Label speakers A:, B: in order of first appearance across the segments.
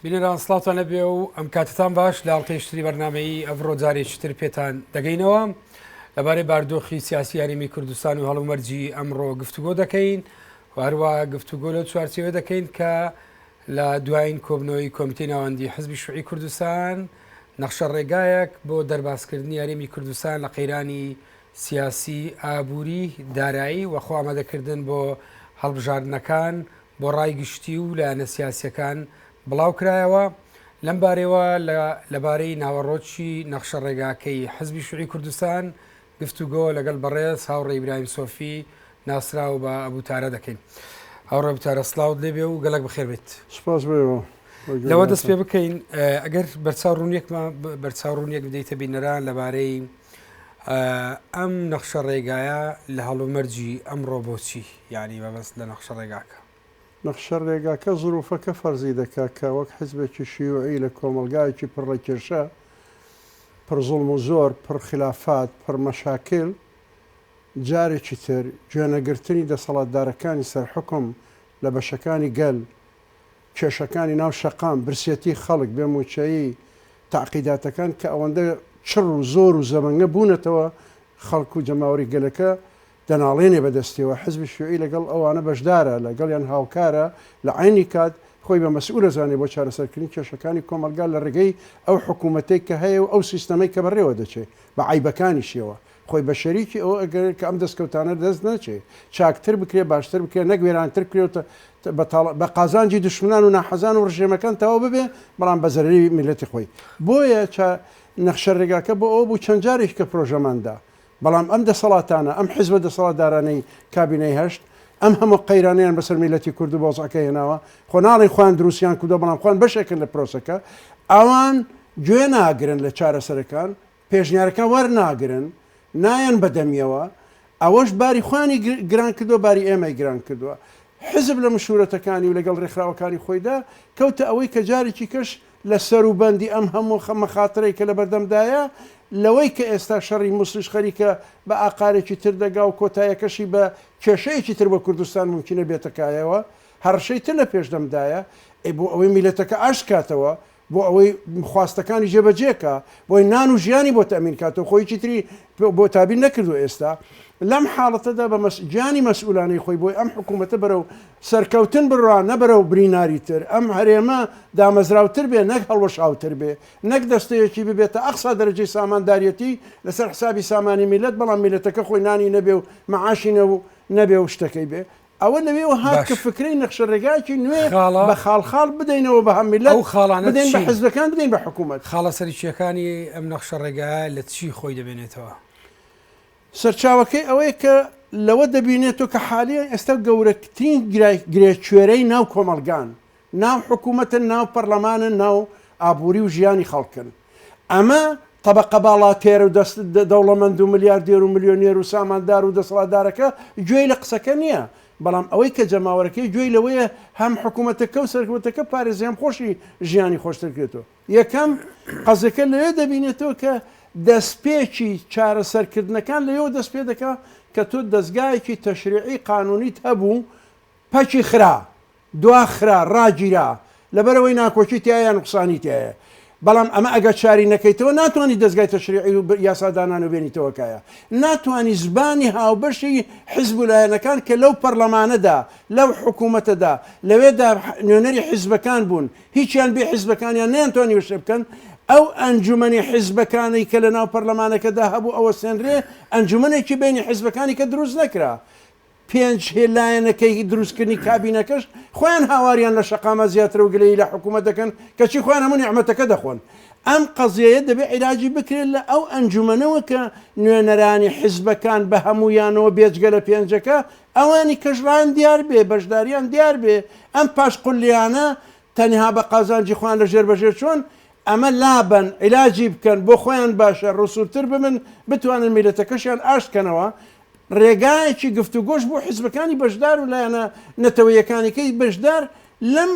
A: بینەران سڵاتان لەبێ و ئەم کاتتان باش لە ئاڵقەیشتری بەرنامەی ئەڤڕۆ جارێکتر پێتان دەگەینەوە لەبارەی باردۆخی سیاسی یاریمی کوردستان و هەڵومەرجی ئەمڕۆ گفتوگۆ دەکەین و هەروە گفتوگۆ لە چوارچێوە دەکەین کە لە دوایین کۆبنەوەی کۆمیتەی ناوەندی حزبی شوعی کوردستان نەخشە ڕێگایەک بۆ دەرباسکردنی یاریمی کوردستان لە قەیرانی سیاسی ئابووری دارایی و خۆ ئامادەکردن بۆ هەڵبژاردنەکان بۆ ڕای گشتی و لایەنە سیاسیەکان بڵاو کرایەوە لەم بارەوە لەبارەی ناوەڕۆکی نەخشە ڕێگاکەی حزبی شوعی کوردستان گفتوگۆ لەگەڵ بەڕێز هاوڕێ ئیبراهیم سۆفی ناسرا و بە ئەبوتارە دەکەین. هاوڕێ ئەبوتارە سڵاوت لێبێ و گەلک بەخێر بێت.
B: سپاس بێەوە
A: لەوە دەست پێ بکەین ئەگەر بەرچاوڕوونیەک بدەیتە بینەران لەبارەی ئەم نەخشە ڕێگایە لە هەڵومەرجی ئەمڕۆ بۆچی یعنی بەبەست لە نەخشە ڕێگاکە.
B: نەخشە ڕێگاکە زروفەکە فەرزی دەکات کە وەک حزبێکی شیوعی لە کۆمەلگایەکی پڕڕەکێشە پڕ زوڵم و زۆر پڕ خلافات پڕ مەشاکل جارێکی تر گوێنەگرتنی دەسەڵاتدارەکانی سەرحکم لە بەشەکانی گەل کێشەکانی ناو شەقام برسێتی خەڵک بێموچایی تاقیداتەکان کە ئەوەندە چڕ و زۆر و زەمەنگە بوونەتەوە خەڵک و جەماوەری گەلەکە دەناڵێنێ بەدەستیەوە حزبی شوعی لەگەڵ ئەوانە بەشدارە لەگەڵیان هاوکارە لە عینی کات خۆی بە مەسئولە زانێ بۆ چارەسەرکردنی کێشەکانی کۆمەلگا لە ڕێگەی ئەو حکوومەتەی کە هەیە و ئەو سیستەمەی کە بەڕێوە دەچێت بە عیبەکانیشیەوە خۆی بە شەریکی ئەوە ئەگەر کە ئەم دەستکەوتانە دەست نەچێت چاکتر بکرێ باشتر بکرێ نەک وێرانتر کرێتە بە قازانجی دشمنان و ناحەزان و ڕژێمەکان تەواو ببێ بەڵام بە زەرری میلەتی خۆی بۆیە نەخشە ڕێگاکە بۆ ئەو بوو چەند جارێک کە پرۆژەماندا بەڵام ئەم دەسەڵاتانە ئەم حیزبە دەسەڵاتدارانەی کابینەی هەشت ئەم هەموو قەیرانیان بەسەر میلەتی کورد و بۆزەکە هێناوە خۆ ناڵی خوان دروستیان کردو بەڵام خوان بەشێکن لە پرۆسەکە ئەوان گوێ ناگرن لە چارەسەرەکان پێشنیارەکان وەرناگرن نایەن بەدەمیەوە ئەوەش باری خوانی گران کردو باری ئێمەی گران کردووە حزب لە مشورەتەکانی و لەگەڵ ڕێکخراوەکانی خۆیدا کەوتە ئەوەی کە جارێکی کەش لە سەروبەندی ئەم هەموو مەخاترەی کە لە بەردەمدایە لەوەی کە ئێستا شەڕی موسڵش خەریکە بە ئاقارێکی تر دەگا و کۆتایەکەشی بە کێشەیەکی تر بە کوردستان ممکنە بێتەکایەوە هەرشەی تر لە پێشدەمدایە بۆ ئەوەی میلەتەکە ئاشکاتەوە بۆ ئەوەی خواستەکانی جێبەجێکە بۆی نان و ژیانی بۆ تەمین کاتەوە خۆیکی تری بۆ تابین نەکردو ئێستا لەم حاڵەتەدا بە گیانی مەسئولانەی خۆی بۆی ئەم حکوومەتە بەرەو سەرکەوتن بڕوان نەبەرەو بریناری تر ئەم هەرێمە دامەزراوتر بێ نەک هەڵوەشاوتر بێ نەک دەستەیەکی ببێتە ئەقسا دەرەجەی سامانداریەتی لەسەر حسابی سامانی میلەت بەڵام میلەتەکە خۆی نانی نەبێ و مەعاشی نەبێ و شتەکەی بێ ئەوە لەوێەوە هات کە فکرەی نەخشە ڕێگایکی نوێ بە خاڵخاڵ بدەینەوە بە هەم میلەت بدەین بە حزبەکان بدەین بە حکوومەت
A: خاڵە سەرچیەکانی ئەم نەخشە ڕێگایە لە چی خۆی دەبێنێتەوە
B: سەرچاوەکەی ئەوەیە کە لەوە دەبینێتەوە کە حالیان ئێستا گەورەترین گرێچێرەی ناو کۆمەلگان ناو حکوومەتن ناو پەرلەمانن ناو ئابووری و ژیانی خەڵکن ئەمە طبقە باڵاتێر و دەوڵەمەند و ملیاردێر و ملیۆنێر و ساماندار و دەسەڵاتدارەکە گوێی لە قسەکە نییە بەڵام ئەوەی کە جەماوەرەکەی گوێی لەوەیە هەم حکوومەتەکە و سەرکەوتەکە پارێزیان خۆشی ژیانی خۆشتر کرێتەوە یەکەم قەزەکە لەوێ دەبینێتەوە کە دەستپێکی چارەسەرکردنەکان لەوێ دەست پێ دەکا کە تۆ دەستگایەکی تەشریعی قانونیت هەبوو پەچی خرا دواخرا ڕاگیرا لەبەرەوەی ناکۆچی تایە نوقسانی تایە بەڵام ئەمە ئەگە چاری نەکەیتەوە ناتوانانی دەستگای تەشریعی و یاسادانان و بێنیتەوەکایە ناتوانانی زبانی هاوبەشی حزب لایەنەکان کە لەو پەرلەمانەدا لەو حکوومەتەدا لەوێدا نوێنەری حیزبەکان بوون هیچیان بێ حیزبەکانیان نەیانتوانی وشە بکەن ئەو ئەنجومەنی حیزبەکانی کە لە ناو پەرلەمانەکەدا هەبوو ئەوە سێنرێ ئەنجومەنێکی بینی حیزبەکانی کە دروست نەکرا پێنج هێلایەنەکەی دروستکردنی کابینەکەش خۆیان هاواریان لە شەقامە زیاتر و گلەی لە حکوومەت دەکەن کەچی خۆیان هەموو نیعمەتەکە دەخۆن ئەم قەزیەیە دەبێت عیلاجی بکرێت لە ئەو ئەنجومەنەوە کە نوێنەرانی حیزبەکان بە هەمویانەوە بێجگە لە پێنجەکە ئەوانی کەژڕان دیار بێ بەشداریان دیار بێ ئەم پاشقلیانە تەنها بە قازانجی خوان لە ژێر بەژێر چۆن ئەمە لابن عیلاجی بکەن بۆ خۆیان باشە ڕسووتر ببن بتوانن میلەتەکەشیان ئاشتکەنەوە ڕێگایەکی گفتوگۆش بۆ حیزبەکانی بەشدار و لایەنە نەتەوەیەکانیکەی بەشدار لەم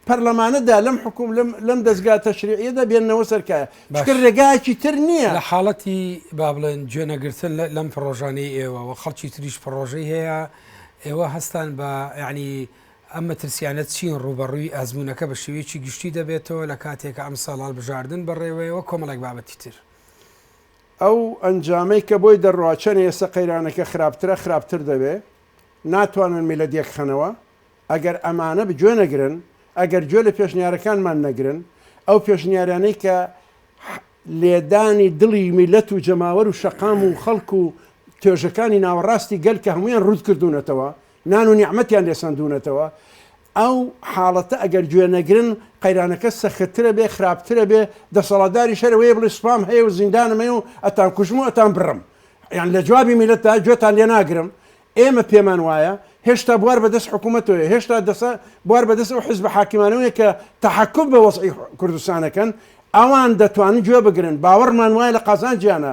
B: پەرلەمانەدا لەم حکوم لەم دەستگا تەشریعیەدا بێننەوە سەرکایە چکە ڕێگایەکی تر نییە
A: لە حاڵەتی با بڵێن گوێنەگرتن لەم پرۆژانەی ئێوە و خەڵکی تریش پرۆژەی هەیە ئێوە هەستان بە یعنی ئەم مەترسیانە چین ڕوبەڕووی ئەزمونونەکە بە شێوەیەکی گشتی دەبێتەوە لە کاتێک ئەم ساڵال بژاردن بەڕێوەیەوە کۆمەڵێک بابەتی تر
B: ئەو ئەنجامەی کە بۆی دەڕواچەن ئێستا قەیرانەکە خراپتر دەبێ ناتوانن میلەدیەک خەنەوە ئەگەر ئەمانە بگوێ نەگرن ئەگەر گوێ لە پێشنیارەکانمان نەگرن ئەو پێشنیارانەی کە لێدانی دڵی میلەت و جەماوەر و شەقام و خەڵک و توێژەکانی ناوەڕاستی گەل کە هەمویان ڕوود کردوونەتەوە نان و نیعمەتیان لێسەندوونەتەوە ئەو حاڵەتە ئەگەر گوێ نەگرن قەیرانەکە سەختترە بێ خراپترە بێ دەسەڵاتداری شەرەوەی بڵێ سوپام هەیە و زیندانمە و ئەتان کوژم و ئەتان بڕم یان لە جوابی میلەتدا گوێتان لێ ناگرم ئێمە پێمان وایە هێشتا بوار بەدەست حکوومەتەوەی هێشتا بوار بەدەست ئەو حزب حاکیمانەوەیە کە تەحەکوم بە وەزعی کوردستانەکەن ئەوان دەتوانن گوێ بگرن باوەڕمان وایە لە قازانجیانە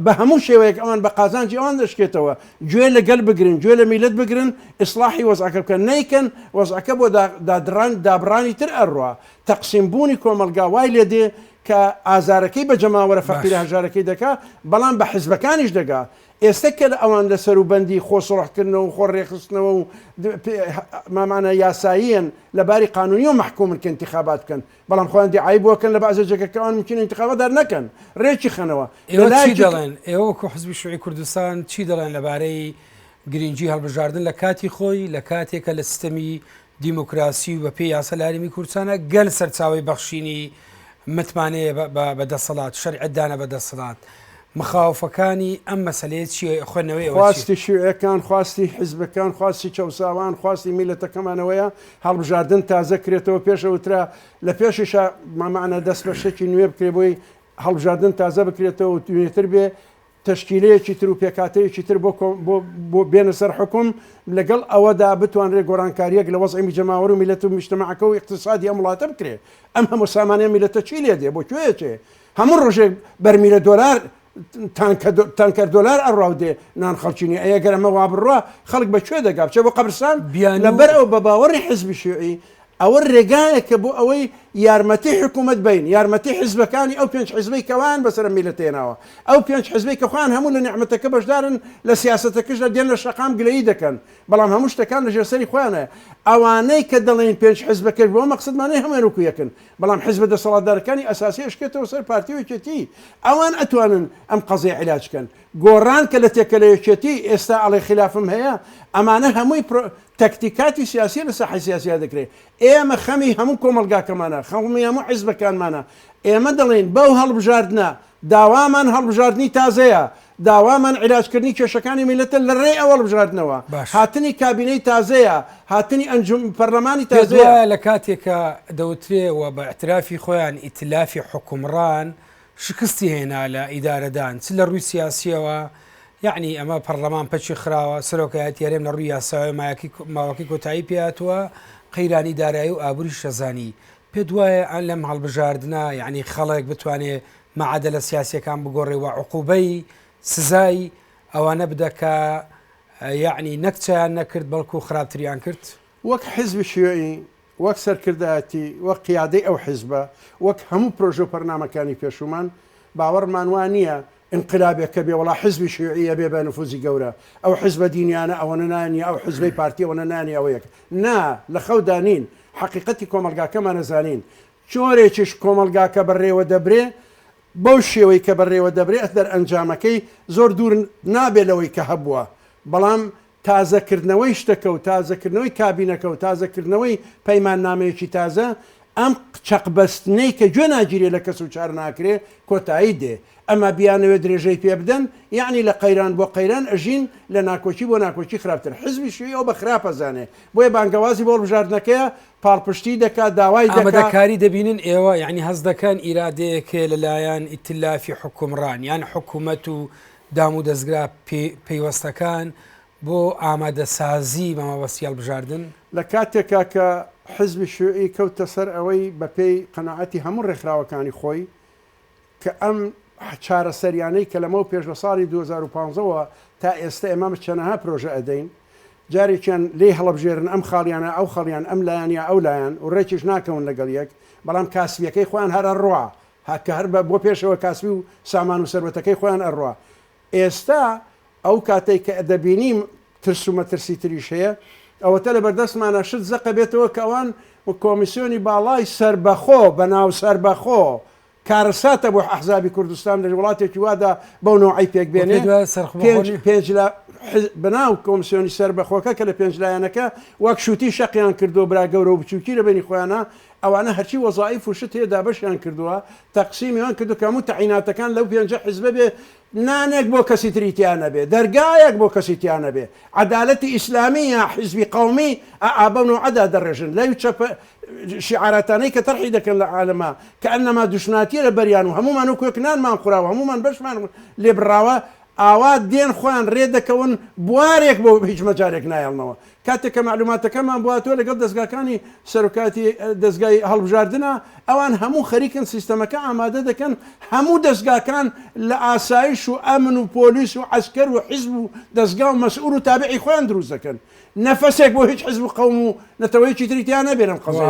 B: بە هەموو شێوەیەک ئەوان بە قازانجی ئەوان دەشکێتەوە گوێ لەگەل بگرن گوێ لە میلەت بگرن ئیسلاحی وەزعەکە بکەن نەیکەن وەزعەکە بۆ دابڕانی تر ئەڕوا تەقسیمبوونی کۆمەلگا وای لێ دێ کە ئازارەکەی بە جەماوەرە فەقیرە هەژارەکەی دەکا بەڵام بە حیزبەکانیش دەگا ئێستا کە لە ئەوان لە سەروبەندی خۆسڕحکردنەوە و خۆڕێخستنەوە و مامانە یاساییان لەباری قانونی و محکومن کە انتخابات بکەن بەڵام خۆیان دیعایی بووەکەن لە بەعزە جێگەکەوان ممکن انتخابات دار نەکەن ڕێکی خەنەوە
A: دەڵێن ئێوە کە حزبی شوعی کوردستان چی دەڵێن لەبارەی گرنگجی هەڵبژاردن لە کاتی خۆی لە کاتێکە لە سیستەمی دیموکراسی و بە پێی یاسا لە هەرێمی کوردستانە گەل سەرچاوی بەخشینی متمانەیە بەدەسەڵات شەرعەتدانە بەدەسەڵات مخاوفەکانی ئەم مەسەلەیە چیە خوێندنەوەی
B: خواستی شیوعەکان خواستی حیزبەکان خواستی چەوساوان خواستی میلەتەکەمانەوەیە هەڵبژاردن تازە کرێتەوە پێشەوترا لە پێشیشە مامانە دەست بە شەکی نوێ بکرێ بۆی هەڵبژاردن تازە بکرێتەوە و توێتر بێ تشکیلەیەکی تر و پێکاتەیەکی تر بۆ بێنە سەر حکوم لەگەڵ ئەوەدا بتوانرێ گۆڕانکاریەک لە وەزعی جەماوەر و میلەت و میجتەماعەکە و اقتصادی ئەم وڵاتە بکرێ ئەم هەموو سامانەیە میلەتە چی لێ دێ بۆ کوێچێ هەموو ڕۆژێک بەرمیلە دۆلار تانکەر دۆلار ئەڕاو دێ نان خەڵکینی ئەگەر ئەمە وا بڕوا خەڵک بەکوێ دەگا بچێ بۆ قەبرستان لەبەر ئەو بە باوەڕی حزبی شیوعی ئەوە ڕێگایەکە بۆ ئەوەی یارمەتی حکوومەت بین یارمەتی حزبەکانی ئەو پێنج حزبەی کەوان بەسەر میلەتێناوە ئەو پێنج حزبەی کە خوان هەموو لە نیعمەتەکە بەشدارن لە سیاسەتەکەشدا دێن لە شەقام گلەیی دەکەن بەڵام هەموو شتەکان لە ژێرسەری خوانە ئەوانەی کە دەڵێن پێنج حزبەکەش بۆ مەقسەدمانەی هەموێن وکویەکن بەڵام حزبە دەسەڵاتدارەکانی ئەساسی شکێتەوە سەر پارتی وەکێتی ئەوان ئەتوانن ئەم قەزەی عیلاجکەن گۆڕان کە لە تێکەلەیەکێتی ئێستا ئەڵێ خلافم هەیە ئەمانە هەمووی تەکتیکاتی سیاسی لە ساحەی سیاسیا دەکرێت ئێمە خەمی هەموو کۆمەلگاکەمانە خەمی هەموو حیزبەکانمانە ئێمە دەڵێن بەو هەڵبژاردنە داوامان هەڵبژاردننی تازەیە داوامان عیلاجکردنی کێشەکانی میلەتە لە ڕێی ئەوە هەڵبژاردنەوە هاتنی کابینەی تازەیە هاتنی ئەنجوم پەرلەمانی تازەیە
A: لە کاتێکە دەوترێەوە بە ئەترافی خۆیان ئیتلافی حکومڕان شکستی هێنا لە ئیدارەدان چ لە ڕووی سیاسیەوە یعنی ئەمە پەرلەمان پەچی خراوە سەرۆکایەت یارێم لە ڕووی یاساوی ماوەکی کۆتایی پێاتوە قەیرانی دارایی و ئابووری شەزانی پێ دوایە ئەن لەم هەڵبژاردنە یعنی خەڵک بتوانێت مەعادە لە سیاسیەکان بگۆڕێەوە عقوبەی سزای ئەوانە بدەکە یعنی نەکچیان نەکرد بەڵکو خراپتریان کرد
B: وەک حیزبی شیوعی وەک سەرکردایەتی وەک قیادەی ئەو حیزبە وەک هەموو پرۆژە و پەرنامەکانی پێشومان باوەڕمان وان نییە انقلابێکە بێ وڵا حزبی شیوعیە بێ بە نفوزی گەورە ئەو حزبە دینیانە ئەوەنە نانی ئەو حزبەی پارتی ئەوەنە نانی ئەوەیەک نا لە خەودانین حقیقەتی کۆمەلگاکەمانە زانین چۆرێکیش کۆمەلگاکە بەڕێوە دەبرێ بەو شێوەی کە بەڕێوە دەبرێت دەر ئەنجامەکەی زۆر دوور نابێت لەوەی کە هەبووە بەڵام تازەکردنەوەی شتەکە و تازەکردنەوەی کابینەکە و تازەکردنەوەی پەیمان نامەیەکی تازە ئەم چەقبەستنەی کە گوێ ناگیرێ لە کەس و چار ناکرێ کۆتایی دێ ئەمە بیانەوێ درێژەی پێ بدەن یعنی لە قەیران بۆ قەیران ئەژین لە ناکۆچی بۆ ناکۆچی خراپتر حزبی شوی ئەو بە خراپەزانێ بۆیە بانگەوازی بۆ بژاردنەکەیە پاڵپشتی دەکات داوای
A: ئامادەکاری دەبینن ئێوە یعنی هەز دەکەن ئیرادەیەکێ لەلایەن ئیتلافی حکومڕان یان حکوومەت و دام و دەستگرا پەیوەستەکان بۆ ئامادەسازی مەمەوەستی هەڵبژاردن
B: لە کاتێکا کە حزبی شوعی کەوتە سەر ئەوەی بەپێی قەناعەتی هەموو ڕێکخراوەکانی خۆی کە ئەم چارەسەریانەی کە لەمە پێش لە ساڵی 2015ەوە تا ئێستا ئێمە چەنەها پرۆژە ئەدەین جارێکیان لێ هەڵبژێرن ئەم خاڵیانە ئەو خەڵیان ئەم لایەنیا ئەو لایەن و ڕێکیش ناکەون لەگەڵ یەک بەڵام کاسبیەکەی خۆیان هەر ئەڕوا هەکە هەر بۆ پێشەوە کاسبی و سامان و سەربەتەکەی خۆیان ئەڕوا ئێستا ئەو کاتێک کە دەبینیم ترس و مەترسی تریش هەیە ئەوەتە لە بەردەستمانە شت زەقە بێتەوە کە ئەوان و کۆمیسیۆنی باڵای سربەخۆ بەناو سربەخۆ کارەساتە بۆ ئەحزابی کوردستان لە وڵاتێکی وادا بەو نوعی پێک بێنێ پێنج لە بەناو کۆمیسیۆنی سربەخۆکە کە لە پێنج لایەنەکە وەک شووتی شەقیان کردو برا گەورە و بچووکی لە بینی خۆیانە ئەوانە هەرچی وەزایف و شت هەیەدا بەشیان کردووە تەقسیمیان کردو کە هەموو تەعیناتەکان لەو پێنجە حیزبە بێ نانێک بۆ کەسی تریتیانە بێ دەرگایەک بۆ کەسیتیانە بێ عەدالەتی ئیسلامی یا حیزبی قەومی ئابە نوعەدا دەڕێژن لەو چەپە شعاراتانەی کە تەرحی دەکەن لە عالەما کە ئەنەما دوشناتیە لە بەریان و هەمومان و کوێکنانمان خوراوە هەمومان بەشمان لێ بڕاوە ئاوا دێن خۆیان ڕێ دەکەون بوارێک بۆ هیچ مەجارێک نایڵنەوە کاتێک کە معلوماتەکەمان بواتوە لەگەڵ دەستگاکانی سەرۆکاتی دەستگای هەڵبژاردنە ئەوان هەموو خەریکن سیستەمەکە ئامادە دەکەن هەموو دەستگاکان لە ئاسایش و ئەمن و پۆلیس و عەسکەر و حیزب و دەستگا و مەسئول و تابعی خۆیان دروست دەکەن نەفەسێک بۆ هیچ حیزب و قەوم و نەتەوەیەکی تریتیان نەبێنن قەزای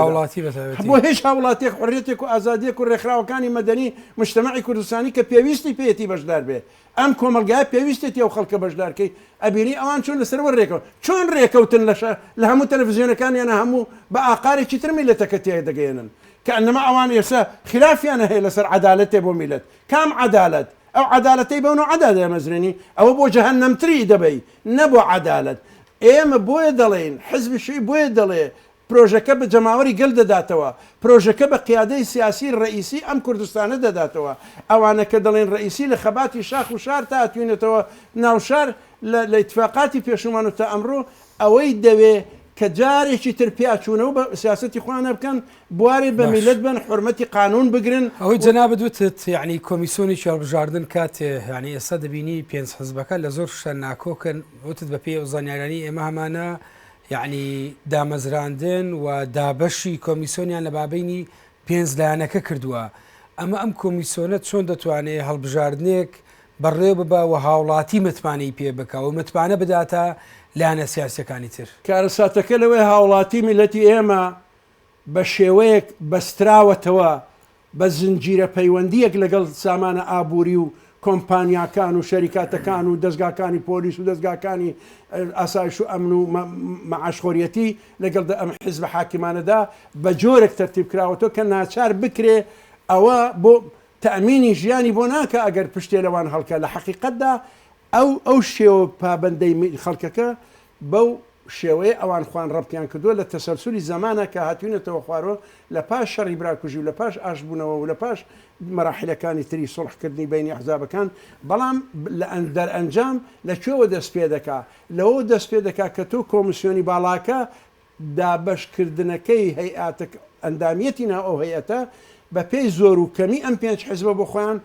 B: بۆ هیچ هاوڵاتێک حڕیەتێک و ئازادیەک و ڕێکخراوەکانی مەدەنی مجتەمەعی کوردستانی کە پێویستی پێیەتی بەشدار بێ ئەم کۆمەلگای پێویستێتی ئەو خەڵکە بەشدارکەی ئەبینی ئەوان چۆن لەسەرەوە ڕێکەوە چۆن ڕێکەوتن لە هەموو تەلەڤیزیۆنەکانیانە هەموو بە ئاقارێکی تر میلەتەکە تێ دەگەێنن کە ئەنەما ئەوان ئێستا خلافیانە هەیە لەسەر عەدالەتێ بۆ میلەت کام عەدالەت ئەو عەدالەتەی بەو نوعەدا دەمەزرێنی ئەوە بۆ جەهەنەمتری دەبەی نەبۆ عەدالەت ئێمە بۆیە دەڵێن حزبی شووی بۆیە دەڵێ پرۆژەکە بە جەماوەری گەل دەداتەوە پرۆژەکە بە قیادەی سیاسی ڕئیسی ئەم کوردستانە دەداتەوە ئەوانە کە دەڵێن ڕئیسی لە خەباتی شاخ و شار تا ئەتوێنێتەوە ناوشار لە ئیتفاقاتی پێشومان و تا ئەمڕۆ ئەوەی دەوێ کە جارێکی تر پیاچوونە و بە سیاسەتی خوانە بکەن بواری بە میلەت بن حرمەتی قانون بگرن
A: ئەوەی جەنابەت وتت یعنی کۆمیسیۆنی هەڵبژاردن کاتێ یعنی ئێستا دەبینی پێنج حزبەکە لە زۆر شتە ناکۆکن وتت بە پێی زانیارانی ئێمە هەمانە یعنی دامەزراندن و دابەشی کۆمیسیۆنیان لە بابینی پێنج لایەنەکە کردووە ئەمە ئەم کۆمیسیۆنە چۆن دەتوانێت هەڵبژاردنێک بەڕێ ببە و هاوڵاتی متمانەی پێ بکە و متمانە بداتە لایەنە سیاسیەکانی تر
B: کارەساتەکە لەوەی هاوڵاتی میلەتی ئێمە بە شێوەیەک بەستراوەتەوە بە زنجیرە پەیوەندیەک لەگەڵ سامانە ئابووری و کۆمپانیاکان و شەریکاتەکان و دەستگاکانی پۆلیس و دەستگاکانی ئاسایش و ئەمن و مەعاشخۆریەتی لەگەڵ ئەم حیزبە حاکمانەدا بە جۆرێک تەرتیب کراوەتەوە کە ناچار بکرێ ئەوە بۆ تەمینی ژیانی بۆ ناکە ئەگەر پشتێ لەوان هەڵکە لە حەقیقەتدا ئەو شێوە پابەندەی خەڵکەکە بەو شێوەیە ئەوان خوان ڕەبتیان کردووە لە تەسەلسولی زمانە کە هاتوونێتەوە خوارەوە لە پاش شەڕی براکوژی و لە پاش ئاشبوونەوە و لە پاش مەراحلەکانی تری سڵحکردنی بینی ئەحزابەکان بەڵام دەرئەنجام لەکوێوە دەست پێ دەکا لەوە دەست پێ دەکا کە تۆ کۆمیسیۆنی باڵاکە دابەشکردنەکەی هەیئاتە ئەندامیەتی ناو ئەو هەیەتە بە پێی زۆر و کەمی ئەم پێنج حیزبە بۆ خۆیان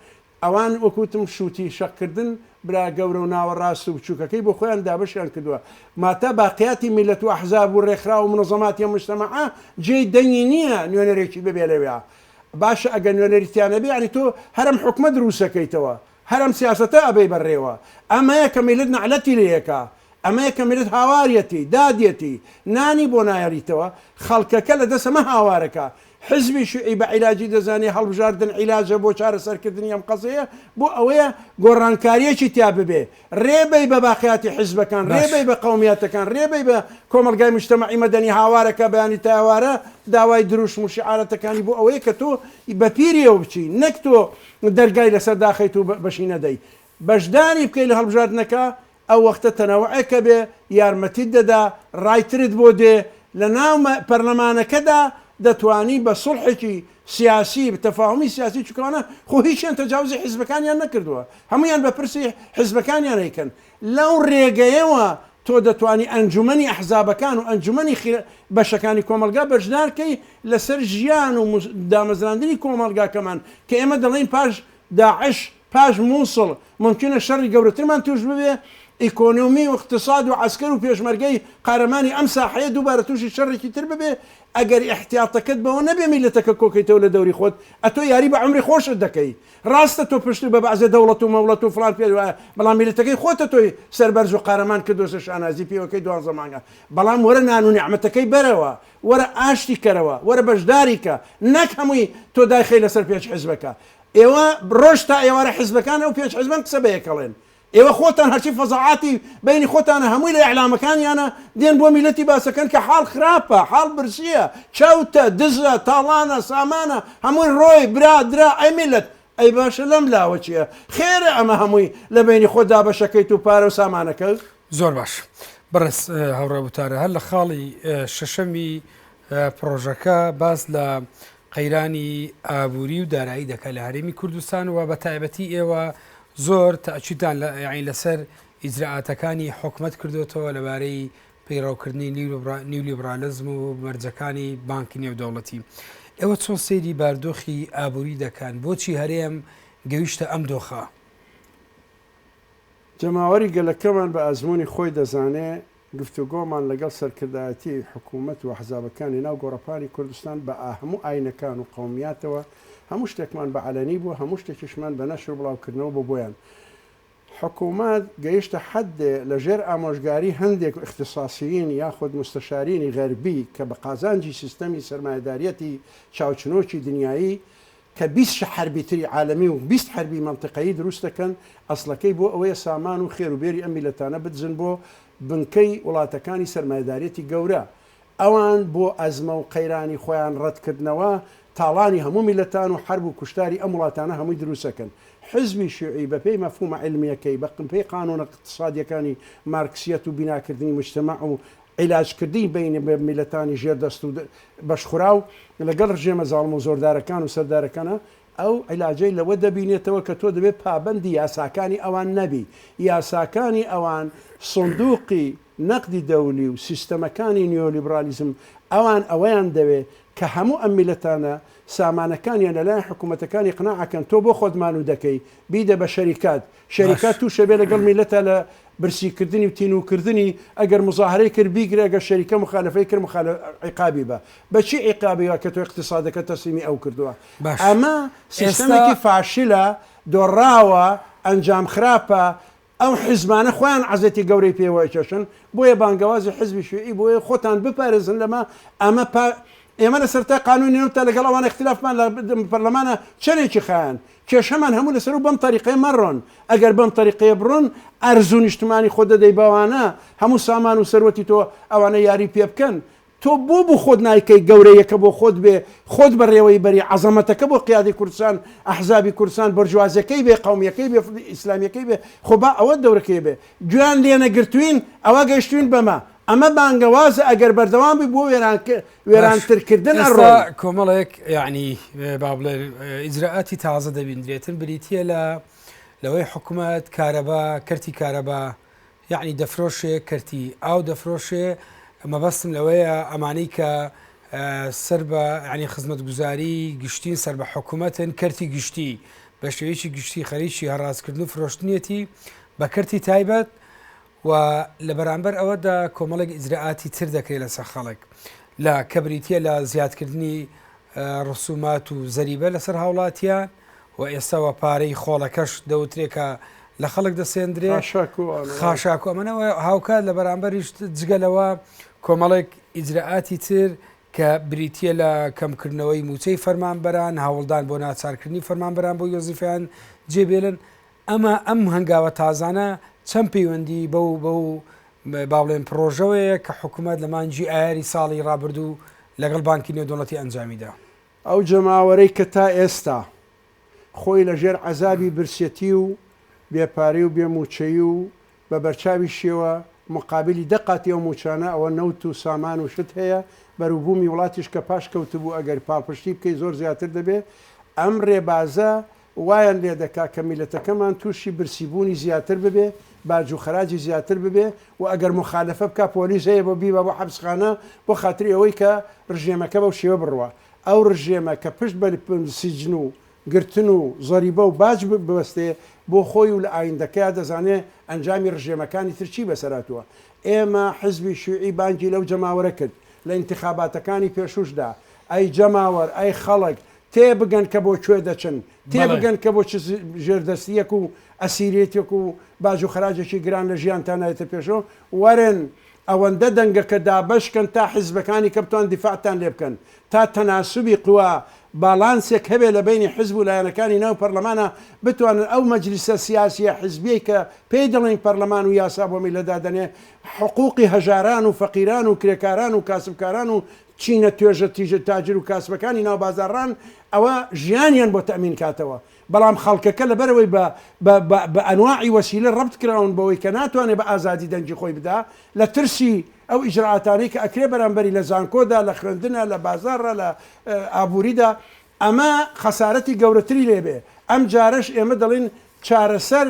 B: ئەوان وەکوتم شووتی شەقکردن برا گەورە و ناوەڕاست و بچووکەکەی بۆ خۆیان دابشیان کردووە ماتە باقیاتی میلەت و ئەحزاب و ڕێکخرا و منەظەماتی مجتەمەعە جێی دەنگی نییە نوێنەرێکی ببێ لەوێ باشە ئەگەر نوێنەریتیانە بێ ینی تۆ هەرم حکومە دروستەکەیتەوە هەرم سیاسەتە ئەبەی بەڕێوە ئەمەیە کە میلەت نەعلەتی لەیەکە ئەمەیە کە میلەت هاواریەتی دادیەتی نانی بۆ نایەریتەوە خەڵکەکە لە دەسەمە هاوارەکە حزبی شوعی بە عیلاجی دەزانێ هەڵبژاردن عیلاجە بۆ چارەسەرکردنی ئەم قەزەیە بۆ ئەوەیە گۆڕانکاریەکی تیا ببێ ڕێبەی بە باقیاتی حزبەکان ڕێبەی بە قەومیاتەکان ڕێبەی بە کۆمەلگای مجتەمەعی مەدەنی هاوارەکە بەیانی تاوارە داوای دروشم و شعارەتەکانی بۆ ئەوەیە کە تۆ بە پیرەوە بچی نەک تۆ دەرگای لەسەر داخیت و بەشی نەدەی بەشداری بکەی لە هەڵبژاردنەکە ئەو وەختە تەنەوەعەکە بێ یارمەتیت دەدا ڕایترت بۆ دێ لە ناو پەرلەمانەکەدا دەتوانی بە سڵحێکی سیاسی بتەفاهمی سیاسی چکانە خۆ هیچیان تەجاوزی حیزبەکانیان نەکردووە هەمویان بە پرسی حیزبەکانیان ئەیکەن لەو ڕێگەیەوە تۆ دەتوانی ئەنجومەنی ئەحزابەکان و ئەنجومەنی بەشەکانی کۆمەلگا بەشدارکەی لەسەر ژیان و دامەزراندنی کۆمەلگاکەمان کە ئێمە دەڵێن پاش داعش پاش مووسڵ ممکنە شەڕی گەورەترمان توش ببێ ئیکۆنۆمی و اقتصاد و عسکەر و پێشمەرگەی قارەمانی ئەم ساحەیە دووبارە تووشی شەڕێکی تر ببێ ئەگەر احتیاطەکەت بەوە نەبێ میلەتەکە کۆکەیتەوە لە دەوری خۆت ئەتۆ یاری بە عمری خۆشت دەکەی ڕاستە تۆ پشت بە بەعزە دەوڵەت و مەوڵەت و فلان پێ وایە بەڵام میلەتەکەی خۆتە تۆی سەربەرز و قارەمان کردوسە شانازی پێوەکەی 12 مانگە بەڵام وەرە نان و نیعمەتەکەی بەرەوە وەرە ئاشتی کەرەوە وەرە بەشداری کە نەک هەمووی تۆ داخی لەسەر پێچ حیزبەکە ئێوە ڕۆژ تا ئێوارە حیزبەکان ئەو پێچ حیزبان قسە بەیەکەڵێن ئێوە خۆتان هەرچی فەزاعاتی بینی خۆتانە هەمووی لە ئەعلامەکانیانە دێن بۆ میلەتی باسەکەن کە حاڵ خراپە، حاڵ برسیە، چاوتە، دزە، تاڵانە، سامانە، هەمووی ڕۆی برا درا ئەی میلەت ئەی باشە لەم لاوە چییە؟ خێرە ئەمە هەمووی لە بینی خۆدا بەشەکەیت و پارە و سامانەکە.
A: زۆر باش بەڕێز هەوڕە وتارە هەر لە خاڵی شەشەمی پرۆژەکە باس لە قەیرانی ئابووری و دارایی دەکات لە هەرێمی کوردستان و بە تایبەتی ئێوە زۆر تاچیتان لەسەر ئیجراعاتەکانی حکومت کردوێتەوە لەبارەی پەیڕاوکردنی نیولیبرالیزم و مەرجەکانی بانکی نێودەوڵەتی. ئێوە چۆن سەیری باردۆخی ئابووری دەکەن؟ بۆچی هەرێم گەویشتە ئەم دۆخە؟
B: جەماوەری گەلەکەمان بە ئەزمموی خۆی دەزانێ گفتوگۆمان لەگەڵ سەرکردایەتی حکوومەت و حەزابەکانی ناو گۆڕەپانی کوردستان بە هەموو ئاینەکان و قومیاتەوە هەموو شتێکمان بە عەلەنی بوو، هەموو شتێکیشمان بە نەشر بڵاوکردنەوە بۆ بۆیان. حکوومەت گەیشتە حەدێ لەژێر ئامۆژگاری هەندێک اختصاسیین یاخود مستەشارینی غەربی کە بە قازانجی سیستەمی سەرمایەداریەتی چاوچنۆکی دنیایی کە 20 حربی تری عالمی و 20 حربی منطقەیی دروست دەکەن ئەسڵەکەی بۆ ئەوەیە سامان و خێروبێری ئەم میلەتانە بدزن بۆ بنکەی وڵاتەکانی سەرمایەداریەتی گەورە. ئەوان بۆ ئەزمە و قەیرانی خۆیان ڕەتکردنەوە تاڵانی هەموو میلەتان و حرب و کوشتاری ئەم وڵاتانە هەمووی دروستەکەن. حزبی شیوعی بە پێی مەفهومە علمیەکەی بە پێی قانون اقتصادیەکانی مارکسیەت و بیناکردنی مجتمع و عیلاجکردنی بین میلەتانی ژێردەست و بەشخوراو لەگەڵ ڕژێمە زاڵم و زۆردارەکان و سەردارەکانە ئەو عیلاجەی لەوە دەبینێتەوە کە تۆ دەبێت پابەندی یاساکانی ئەوان نەبی. یاساکانی ئەوان سندوقی نەقدی دەولی و سیستەمەکانی نیۆلیبرالیزم ئەوان ئەوەیان دەوێت کە هەموو ئەم میلەتانە سامانەکانیان لەلایەن حکوومەتەکانی قناعەکەن تۆ بۆ خۆتمان و دەکەی بیدە بە شەریکات تووشە بێ لەگەڵ میلەتە لە برسیکردنی و تینوکردنی ئەگەر مزاهرەی کرد بیگرێ ئەگەر شەریکە مخالفەی کرد عیقابی بە بەچی عیقابیوە کە تۆ اقتصادەکە تەسلیمی ئەو کردووە. ئەمە سیستەمێکی فاشلە دۆڕاوە ئەنجام خراپە. ئەو حیزبانە خۆیان عەزەتی گەورەی پێوە کێشن بۆیە بانگەوازی حزبی شیوعی بۆیە خۆتان بپارێزن لەمە ئەمە ئێمە لە سەرتا قانونی نوتە لەگەڵ ئەوان اختلافمان لە پەرلەمانە چەندێکی خایەن کێشەمان هەموو لەسەر و بەم تەریقەیە مەڕۆن. ئەگەر بەم تەریقەیە بڕۆن ئەرزوو نیشتمانی خۆ دەدەی باوانە هەموو سامان و سەروەتی تۆ ئەوانە یاری پێ بکەن. تۆ بۆ خۆت نایکەی گەورەیەکە بۆ خۆت بێ خۆت بەڕێوەی بەری عەزەمەتەکە بۆ قیادی کوردستان ئەحزابی کوردستان بەرجوازەکەی بێ قەومیەکەی بێ ئیسلامیەکەی بێ خۆ با ئەوە دەورەکەی بێ گویان لێنەگرتوین ئەوە گەیشتوین بەمە. ئەمە بانگەوازە ئەگەر بەردەوامی بۆ وێرانترکردن ئەڕۆ
A: کۆمەڵێک یعنی با بڵێ ئیجراعاتی تازە دەبیندرێتن بریتە لەوەی حکوومەت کارەبا کەرتی کارەبا یعنی دەفرۆشێ کەرتی ئاو دەفرۆشێ مەبەستم لەوەیە ئەمانەی کە سەر بە ینی خزمەتگوزاری گشتین سەر بە حکوومەتن کەرتی گشتی بە شێوەیەکی گشتی خەریکی هەڕاستکردن و فرۆشتنیەتی بە کەرتی تایبەت و لە بەرامبەر ئەوەدا کۆمەڵێک ئیجراعاتی تر دەکرێت لەسەر خەڵک لە کەبریتە لە زیادکردنی ڕسومات و زەریبە لەسەر هاوڵاتیان و ئێستاوە پارەی خۆڵەکەش دەوترێکە لە خەڵک دەسێندرێ خاشاکو ئەمەنەوە هاوکات لە بەرامبەریش جگەلەوە کۆمەڵێک ئیجراعاتی تر کە بریتە لە کەمکردنەوەی موچەی فەرمانبەران هاوڵدان بۆ ناچارکردنی فەرمانبەران بۆ یۆزیفیان جێبێلن. ئەم هەنگاوە تازانە چەند پەیوەندی بەو باڵێن پرۆژەوەیە کە حکوومەت لە مانجی ئایاری ساڵی ڕابردوو لەگەڵ بانکی نێودەوڵەتی ئەنجامیدا.
B: ئەو جەماوەرەی کە تا ئێستا خۆی لەژێر عەزابی برسێتی و بێپارەی و بێموچەیی و بە بەرچاوی شێوە مقابلی دەقاتی ئەو موچانە ئەوە نەوت و سامان و شت هەیە بەروبوومی وڵاتیش کە پاش کەوتبوو ئەگەر پاڵپشتی بکەی زۆر زیاتر دەبێت. ئەم ڕێبازە وایان لێ دەکا کە میلەتەکەمان تووشی برسیبوونی زیاتر ببێ باج و خەراجی زیاتر ببێ و ئەگەر مخالفە بکە پۆلیس هەیە بۆ بیبە بۆ حەبسخانە بۆ خاتری ئەوەی کە ڕژێمەکە بەو شێوە بڕوە. ئەو ڕژێمە کە پشت بە سیجن و گرتن و زەریبە و باج ببەستێ بۆ خۆی و لە ئایندەکەی دەزانێ ئەنجامی ڕژێمەکانی ترچی بەسەراتوە. ئێمە حزبی شیوعی بانکی لەو جەماوەرە کرد لە ئینتیخاباتەکانی پێشوشدا ئەی جەماوەر ئەی خەڵک تێبگەن کە بۆ کوێ دەچن تێبگەن کە بۆ ژێردەستیەک و ئەسیرێتێک و باج و خەراجێکی گران لە ژیانتان نایێتە پێشەوە وەرن ئەوەندە دەنگەکە دابەشکن تا حیزبەکانی کە بتوان دیفاعتان لێ بکەن تا تەناسوبی قووا باڵانسێک هەبێ لە بینی حزب و لایەنەکانی ناو پەرلەمانە بتوانن ئەو مەجلیسە سیاسیە حزبی کە پێی دەڵێن پەرلەمان و یاسا بۆ میلەدا دەنێ حقوقی هەژاران و فەقیران و کرێکاران و کاسبکاران و چینە توێژە تیژە تاجر و کاسبەکانی ناو بازاڕان ئەوە ژیانیان بۆ تەمین کاتەوە. بەڵام خەڵکەکە لەبەرەوەی بە ئەنواعی وەسیلە ڕەبت کراون بەوەی کە ناتوانێت بە ئازادی دەنگی خۆی بدا لە ترسی ئەو ئیجرعاتانەی کە ئەکرێ بەرامبەری لە زانکۆدا لە خوێندنە لە بازارڕە لە ئابووریدا ئەمە خەسارەتی گەورەتری لێبێ. ئەم جارش ئێمە دەڵێن چارەسەر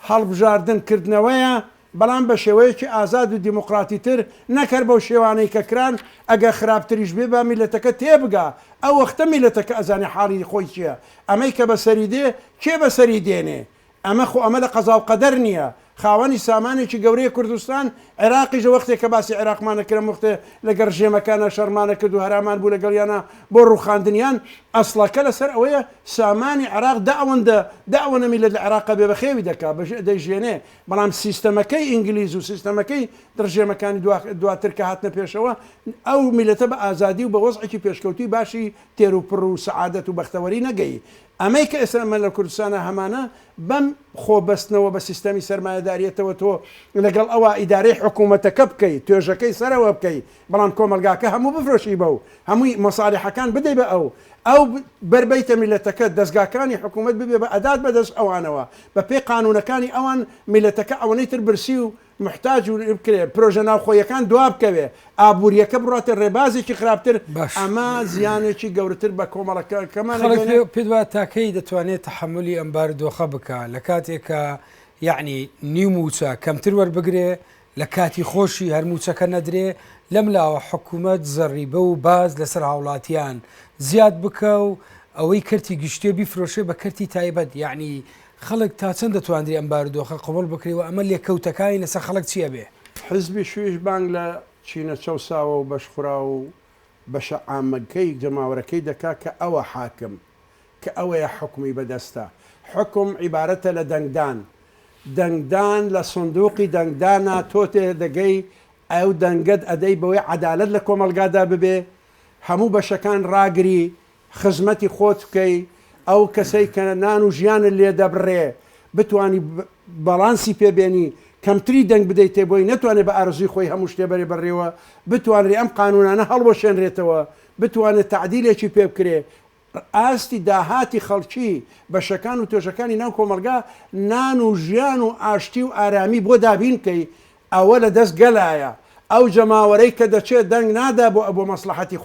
B: هەڵبژاردنکردنەوەیە بەڵام بە شێوەیەکی ئازاد و دیموقراتی تر نەکرد بەو شێوانەی کە کران ئەگە خراپتریش بێ بە میلەتەکە تێبگا ئەو وەختە میلەتەکە ئەزانی حاڵی خۆی چییە ئەمەی کە بەسەری دێ کێ بەسەری دێنێ ئەمە خۆ ئەمە لە قەزا و قەدەر نییە. خاوەنی سامانێکی گەورەی کوردستان عێراقیش وەختێک کە باسی عێراقمانەکرم وەختێ لەگەر ژێمەکانە شەرمانە کرد و هەرامان بوو لەگەڵیانە بۆ ڕووخاندنیان ئەسڵەکە لەسەر ئەوەیە سامانی عێراق داوەنە میلەت لە عێراقە بێ بەخێوی دەکا دەیژێنێ بەڵام سیستەمەکەی ئینگلیز و سیستەمەکەی دڕژێمەکانی دواتر کە هاتنە پێشەوە ئەو میلەتە بە ئازادی و بە وەزعێکی پێشکەوتی باشی تێروپڕ و سەعادەت و بەختەوەری نەگەی. ئەمەی کە ئێستا لە کوردستانە هەمانە بەم خۆبەستنەوە بە سیستەمی سەرمایەداریەتەوە تۆ لەگەڵ ئەوە ئیدارەی حکوومەتەکە بکەیت توێژەکەی سەرەوە بکەیت بەڵام کۆمەلگاکە هەموو بفرۆشی بە و هەمووی مەساڵحەکان بدەی بە ئەو بربەیتە میلەتەکە دەستگاکانی حکوومەت ببێ بە ئەدات بەدەست ئەوانەوە بە پێی قانونەکانی ئەوان میلەتەکە ئەوەی تر برسی و محتاج و بکرێ پرۆژە ناوخۆیەکان دواب بکەوێ ئابوووریەکە بڕاتە ڕێبازێکی خراپتر ئەمە زیانێکی گەورەتر بە کۆمەڵەکەمان
A: پێ دووە تاکەی دەتوانێت تەحملی ئەم بارودۆخە بکە لە کاتێکە یعنی نیوموچە کەمتر وەربگرێ لە کاتی خۆشی هەرموچەکە نەدرێ لەم لاوە حکوومەت زەڕیبە و باز لەسەر هاوڵاتیان زیاد بکە و ئەوەی کەرتی گشتێ بیفرۆشێ بە کەرتی تایبەت یعنی خەڵک تا چەند دەتواندری ئەم بارودۆخە قبول بکرێەوە ئەمە لێکەوتەکانی لەسەر خەڵک چییە بێ؟
B: حزبی شوێش بانگ لە چینە چەساوە و بەشخورا و بەشە ئامەکەی جەماوەەکەی دەکا کە ئەوە حاکم کە ئەوەیە حکومی بەدەستە حکم عیبارەتە لە دەنگدان لە سندوقی دەنگدانە تۆ تێ دەگەی ئەو دەنگت ئەدەی بەوەی عەدالەت لە کۆمەلگادا ببێ هەموو بەشەکان ڕاگری خزمەتی خۆت بکەی ئەو کەسەی کە نان و ژیانت لێ دەبڕێ بتانی بەڵانسی پێبێنی کەمتری دەنگ بدەیت تێ بۆی نەتوانێت بە ئارزوی خۆی هەموو شتێ بەرێ بڕێەوە بتوانێت ئەم قانونانە هەڵوەشێنرێتەوە بتوانێت تعدیلێکی پێ بکرێ ئاستی داهاتی خەڵکی بەشەکان و توێژەکانی ناو کۆمەلگا نان و ژیان و ئاشتی و ئارامی بۆ دابینکەی ئەوە لە دەست گەلایە ئەو جەماوەرەی کە دەچێت دەنگ نادا بۆ مەسلحەتی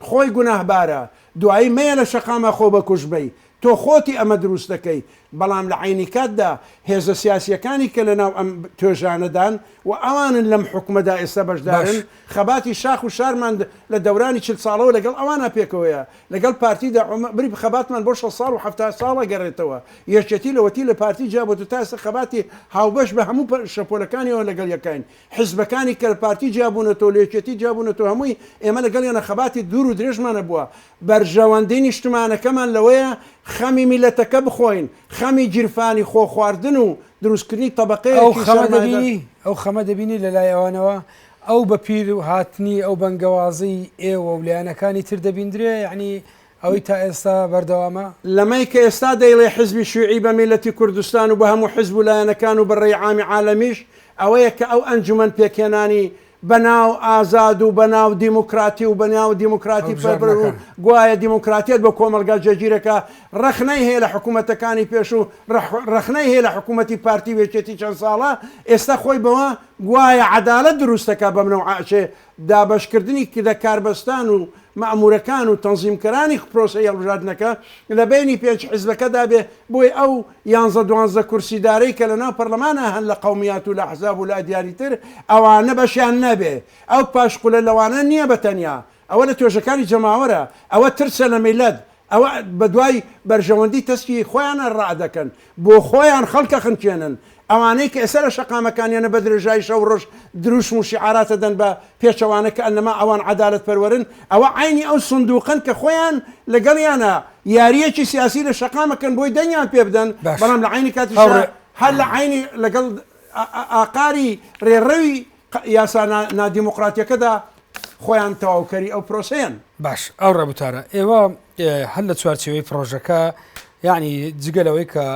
B: خۆی گوناهبارە دوایی مەیە لە شەقامە خۆ بەکوژ بی تۆ خۆتی ئەمە دروست دەکەی بەڵام لە عینی کاتدا هێزە سیاسیەکانی کە لە ناو ئەم توێژانەدان و ئەوانن لەم حکومەدا ئێستا بەشدارن خەباتی شاخ و شارمان لە دەورانی 40 ساڵەوە لەگەڵ ئەوانە پێکەوەیە لەگەڵ پارتیدا بری خەباتمان بۆ 6 ساڵ و 70 ساڵە گەڕێتەوە یەکێتی لەوەتی لە پارتی جیابەت و تاسە خەباتی هاوبەش بە هەموو شەپۆلەکانیەوە لەگەڵ یەکین حزبەکانی کە پارتی جیابوونەتەوە لە یەکێتی جیابوونەتەوە هەمووی ئێمە لەگەڵیانە خەباتی دوور و درێژمانە بووە بەرژەوەندەی نیشتمانەکەمان لەوەیە خەمی میلەتەکە بخۆین خەمی گیرفانی خۆ خواردن و دروستکردنی طبقەیە
A: ئەو خەمە دەبینی لە لای ئەوانەوە ئەو بە پیر و هاتنی ئەو بەنگەوازی ئێوە و لایەنەکانی تر دەبیندرێ یعنی ئەوەی تا ئێستا بەردەوامە
B: لەمەی کە ئێستا دەیڵێ حزبی شوعی بە میلەتی کوردستان و بە هەموو حزب و لایەنەکان و بەڕێی عامی عالەمیش ئەوەیە کە ئەو ئەنجومەن پێکێنانی بەناو ئازاد و بەناو دیموکراتی و بەناو دیموکراتی پەربەر و گوایە دیموکراتیت بە کۆمەلگا جەگیرەکە ڕەخنەی هەیە لە حکوومەتەکانی پێش و ڕەخنەی هەیە لە حکوومەتی پارتی وێچێتی چەند ساڵە ئێستا خۆی بەوە گوایە عەدالەت دروستەکە بەم نەوعچێ دابەشکردنی کە کاربەستان و مەئمورەکان و تەنزیمکەرانی پرۆسەی هەڵبژاردنەکە لە بینی پێنج حیزبەکەدا بێ بۆی ئەو 11-12 کورسیدارەی کە لە ناو پەرلەمانە هەن لە قەومیات و لە حزاب و لە ئەدیانی تر ئەوانە بەشیان نەبێ ئەو پاشقولە لەوانە نییە بەتەنیا ئەوە لە توێژەکانی جەماوەرە ئەوە ترسە لە میلەت ئەوە بەدوای بەرژەوەندی تەسکی خۆیانە ڕادەکەن بۆ خۆیان خەڵکە خنکێنن ئەوانەی کە ئێستا لە شەقامەکانیانە بە درێژایی شەو ڕۆژ دروشم و شیعاراتە دەن بە پێچەوانە کە ئەنەما ئەوان عەدالەت پەروەرن ئەوە عینی ئەو سندوقن کە خۆیان لەگەڵیانە یاریەکی سیاسی لە شەقامەکەن بۆی دەنگیان پێ بدەن بەڵام لە عینی کاتی هەر لە عینی لەگەڵ ئاقاری ڕێڕەوی یاسا نادیموقراتیەکەدا خۆیان تەواوکەری ئەو پرۆسەیەن.
A: باش ئەو ڕێبوتارە ئێوە هەر لە چوارچەوەی پرۆژەکە یعنی جگەلەوەی کە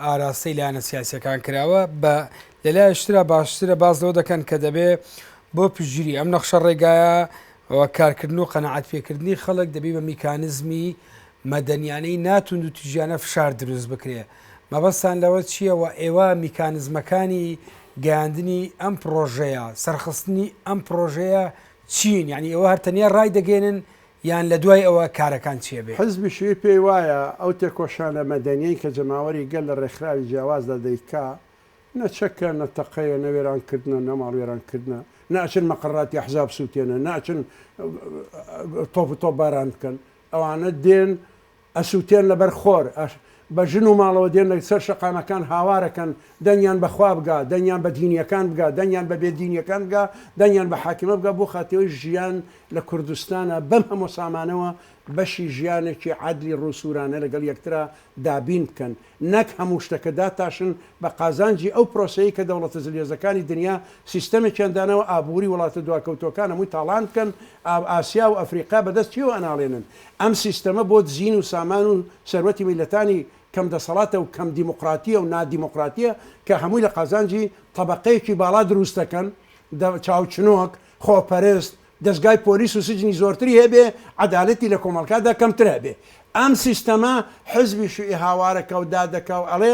A: ئاراستەی لایەنە سیاسیەکان کراوە بە لەلایەشترە باشترە باز لەوە دەکەن کە دەبێ بۆ پشتگیری ئەم نەخشە ڕێگایە کارکردن و قەنەعەت پێکردنی خەڵک دەبێ بە میکانزمی مەدەنیانەی ناتوند و تیژیانە فشار دروست بکرێ. مەبەستان لەوە چییەوە ئێوە میکانزمەکانی گەیاندنی ئەم پرۆژەیە سەرخستنی ئەم پرۆژەیە چین؟ یعنی ئەوە هەرتەنیا ڕای دەگەێنن یان لە دوای ئەوە کارەکان چیە بێ؟
B: حزبی شوێ پێی وایە ئەو تێکۆشانە مەدەنیی کە جەماوەری گەل لە ڕێکخراوی جیاوازدا دەیکا نەچەکە نەتەقەیە نەوێرانکردنە نەماڵ وێرانکردنە ناچن مەقڕاتی حزاب سووتێنە ناچن تۆپ و تۆپ باران بکەن ئەوانە دێن ئەسووتێن لەبەر خۆر بە ژن و ماڵەوە دێن لە سەر شەقامەکان هاوارەکەن دەنگیان بەخوا بگا دەنگیان بە دینیەکان بگا دەنگیان بە بێدینیەکان بگا دەنگیان بە حاکمە بگا بۆ خاتەوەی ژیان لە کوردستانە بەم هەموو سامانەوە بەشی ژیانێکی عادلی ڕووسورانە لەگەڵ یەکترا دابین بکەن نەک هەموو شتەکە داتاشن بە قازانجی ئەو پرۆسەیە کە دەوڵەتە زلێزەکانی دنیا سیستەمی چەندانەوە ئابووری وڵاتە دواکەوتەکان هەمووی تاڵان بکەن ئاسیا و ئەفریقا بەدەست چیەوە ئەناڵێنن ئەم سیستەمە بۆ دزین و سامان و سەروەتی میلەتانی کەم دەسەڵاتە و کەم دیموقراتیە و نادیموقراتیە کە هەمووی لە قازانجی طبقەیەکی باڵا دروست دەکەن چاوچنۆک خۆپەرست دەستگای پۆلیس و سجنی زۆرتری هەبێ عەدالەتی لە کۆمەڵکادا کەمتر هەبێ ئەم سیستەمە حزبی شوئی هاوارەکە و دادەکە و ئەڵێ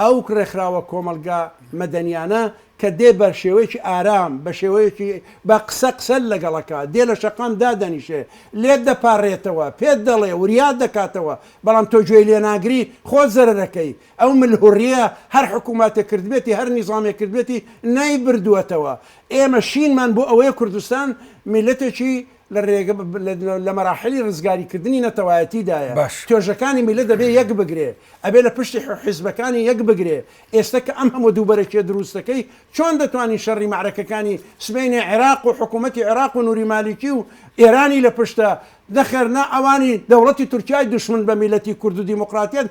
B: ئەو ڕێکخراوە کۆمەلگا مەدەنیانە کە دێ بە شێوەیەکی ئارام بە شێوەیەکی بە قسە لەگەڵەکە دێ لە شەقام دادەنیشێ لێت دەپارڕێتەوە پێت دەڵێ وریاد دەکاتەوە بەڵام تۆ گوێی لێناگری خۆ زەرەکەی ئەو ملهوڕیە هەر حکووماتێک کردبێتی هەر نیزامێک کردبێتی نایبردووەتەوە ئێمە شینمان بۆ ئەوەیە کوردستان میلەتێکی لە مەراحلی ڕزگاریکردنی نەتەوایەتیدایە توێژەکانی میلە دەبێ یەک بگرێ ئەبێ لە پشتی حیزبەکانی یەک بگرێ ئێستا کە ئەم هەموو دووبەرەکیە دروستەکەی چۆن دەتوانین شەڕی معرەکەەکانی سبینی عێراق و حکوومەتی عێراق و نووری مالیکی و ئێرانی لە پشتە دەخەرنا ئەوانی دەوڵەتی تورکیای دشمن بە میلەتی کورد و دیموکراتیت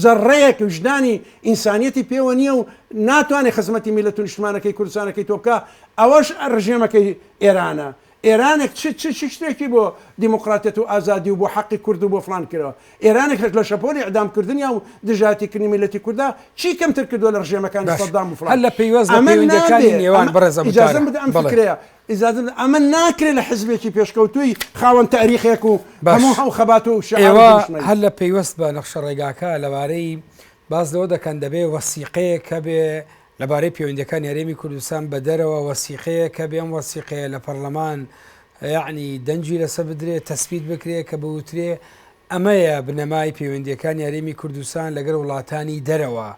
B: زەڕەیەک وجدانی ئینسانیەتی پێوە نییە و ناتوانێت خزمەتی میلەت و نیشتمانەکەی کوردستانەکەی تۆ بکە ئەوەش ڕژێمەکەی ئێرانە ئێرانێک شتێکی بۆ دیموکراتێت و ئازادی و بۆ حەقی کورد و بۆ فلان کردەوە ئێرانێک لە شەپۆلی ئەعدامکردنیا و دژاتیکردنی میلەتی کووردا چی کەمتر کردووە لە ڕژێمەکانی سەدام و فلان
A: هەر لە پەیوەست بە پەیوەندیەکانی نێوان بەڕێزە
B: ئیجازەم بدە ئەم فکرەیە ئیجازەم بدە ئەمە ناکرێت لە حزبێکی پێشکەوتووی خاوەن تاریخێک و هەموو هەو خەبات و
A: ئێوە هەر لە پەیوەست بە نەخشە ڕێگاکە لەوارەی باز لەوە دەکەن دەبێ وەسیقەیە کە بێ لەبارەی پەیوەندیەکان یاریمی کوردستان بە دەرەوە وەسیقەیە کە بێم وەسیقەیە لە پەرلەمان یعنی دەنجی لەسەر بدرێت تەسبیت بکرێت کە بوترێ ئەمەیە بنەمای پەیوەندیەکان یاریمی کوردستان لەگەر وڵاتانی دەرەوە